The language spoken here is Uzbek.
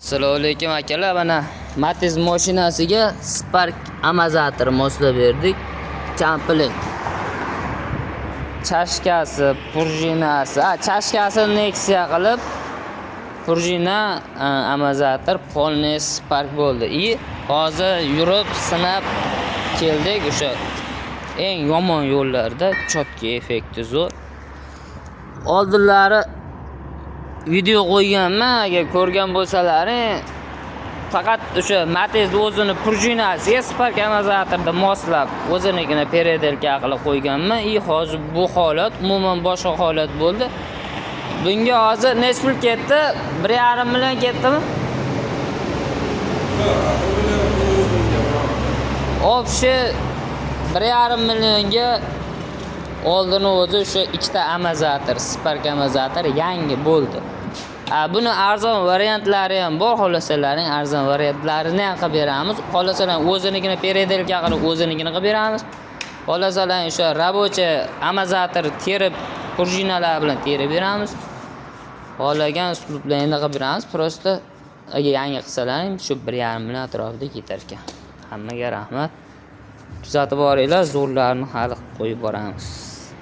Assalomu alaykum akalar. Mana Matiz mashinasiga Spark amortizator moslab berdik. Komplet. Chashkasi, prujinasi, chashkasi Nexia qilib, prujina amortizator polniy Spark bo'ldi. Hozir yurib sinab keldik o'sha eng yomon yo'llarda chotka effekti zo'r. Oldinlari video qo'yganman, agar ko'rgan bo'lsalaring, faqat o'sha Matiz o'zini prujinasiga Spark amortizatorda moslab o'zinikini peredelka qilib qo'yganman. Hozir bu holat umuman boshqa holat bo'ldi. Bunga hozir necha pul ketdi? 1,5 million ketdimi? Obshi 1,5 millionga oldini o'zi o'sha ikkita amortizator, Spark amortizator yangi bo'ldi. Buni arzon variantlari ham bor, xohlasalaring arzon variantlarini ham qilib beramiz. Xohlasalaring o'zinikini peredelka qilib o'zinikini qilib beramiz. Xohlasalaring o'sha rabochiy amortizator terib, prujinalar bilan terib beramiz. Xohlagan uslublarini qilib beramiz. Prosta agar yangi qilsalaring shu 1,5 million atrofida ketar ekan. Hammaga rahmat. Kuzatib boringlar, zo'rlarni hali qo'yib boramiz.